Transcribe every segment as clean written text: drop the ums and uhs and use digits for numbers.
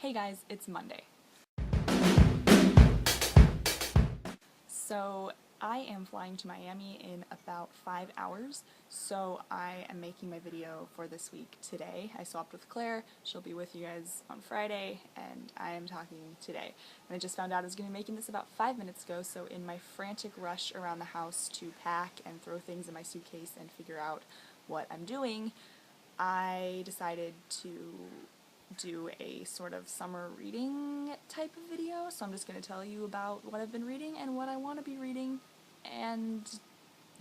Hey guys, it's Monday. So I am flying to Miami in about 5 hours, so I am making my video for this week today. I swapped with Claire, she'll be with you guys on Friday, and I am talking today. And I just found out I was going to be making this about 5 minutes ago, so in my frantic rush around the house to pack and throw things in my suitcase and figure out what I'm doing, I decided to do a sort of summer reading type of video, so I'm just going to tell you about what I've been reading and what I want to be reading, and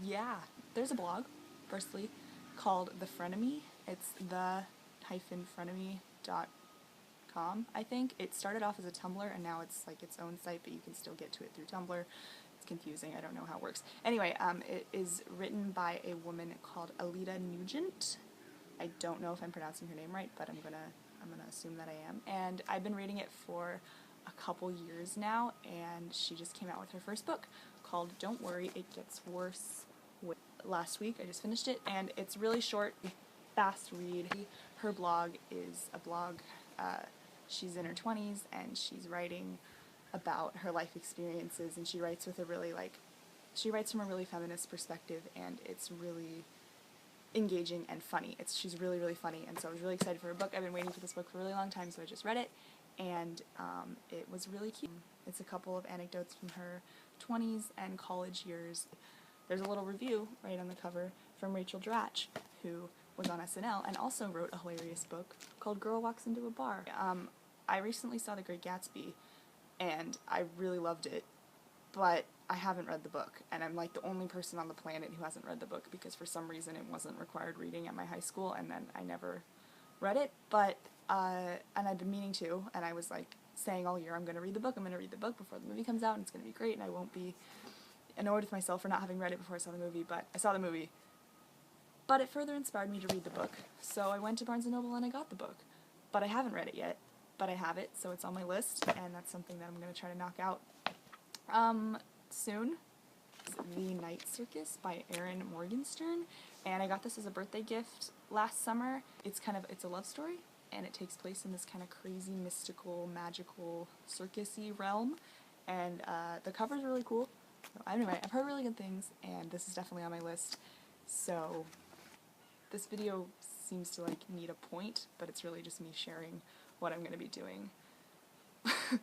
yeah, there's a blog, firstly, called The Frenemy. It's the-frenemy.com, I think. It started off as a Tumblr, and now it's like its own site, but you can still get to it through Tumblr. It's confusing, I don't know how it works. Anyway, it is written by a woman called Alida Nugent. I don't know if I'm pronouncing her name right, but I'm gonna assume that I am. And I've been reading it for a couple years now, and she just came out with her first book called Don't Worry, It Gets Worse. Last week I just finished it, and it's really short, fast read. Her blog is a blog, she's in her 20s, and she's writing about her life experiences, and she writes with a really, she writes from a really feminist perspective, and it's really engaging and funny. She's really, really funny, and so I was really excited for her book. I've been waiting for this book for a really long time, so I just read it, and it was really cute. It's a couple of anecdotes from her 20s and college years. There's a little review right on the cover from Rachel Dratch, who was on SNL and also wrote a hilarious book called Girl Walks Into a Bar. I recently saw The Great Gatsby, and I really loved it, but I haven't read the book, and I'm like the only person on the planet who hasn't read the book because for some reason it wasn't required reading at my high school, and then I never read it, but, and I've been meaning to, and I was like saying all year I'm going to read the book before the movie comes out, and it's going to be great, and I won't be annoyed with myself for not having read it before I saw the movie, but I saw the movie. But it further inspired me to read the book, so I went to Barnes & Noble and I got the book, but I haven't read it yet, but I have it, so it's on my list, and that's something that I'm going to try to knock out soon. The Night Circus by Erin Morgenstern, and I got this as a birthday gift last summer. It's a love story, and it takes place in this kind of crazy, mystical, magical, circus-y realm, and the cover's really cool. So, anyway, I've heard really good things, and this is definitely on my list, so this video seems to need a point, but it's really just me sharing what I'm going to be doing.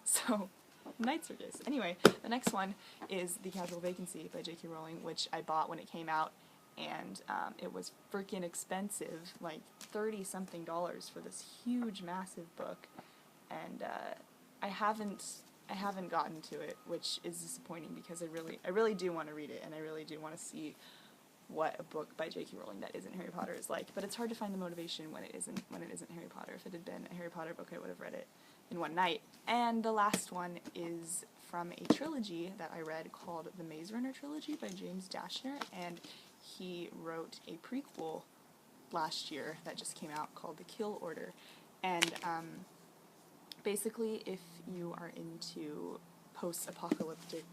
So, Night Circus. Anyway, the next one is The Casual Vacancy by J.K. Rowling, which I bought when it came out, and it was freaking expensive, like $30-something for this huge, massive book, and I haven't gotten to it, which is disappointing because I really do want to read it, and I really do want to see what a book by J.K. Rowling that isn't Harry Potter is like, but it's hard to find the motivation when it isn't Harry Potter. If it had been a Harry Potter book, I would have read it in one night. And the last one is from a trilogy that I read called The Maze Runner Trilogy by James Dashner, and he wrote a prequel last year that just came out called The Kill Order. And basically, if you are into post-apocalyptic,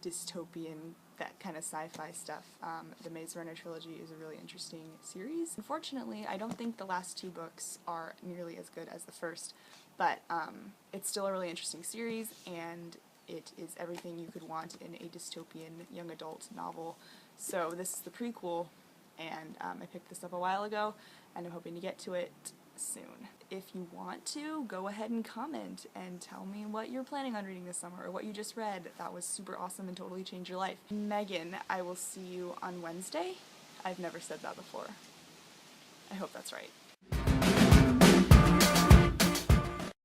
dystopian, that kind of sci-fi stuff, the Maze Runner trilogy is a really interesting series. Unfortunately, I don't think the last two books are nearly as good as the first, but it's still a really interesting series, and it is everything you could want in a dystopian young adult novel. So this is the prequel, and I picked this up a while ago, and I'm hoping to get to it soon. If you want to, go ahead and comment and tell me what you're planning on reading this summer, or what you just read that was super awesome and totally changed your life. Megan, I will see you on Wednesday. I've never said that before. I hope that's right.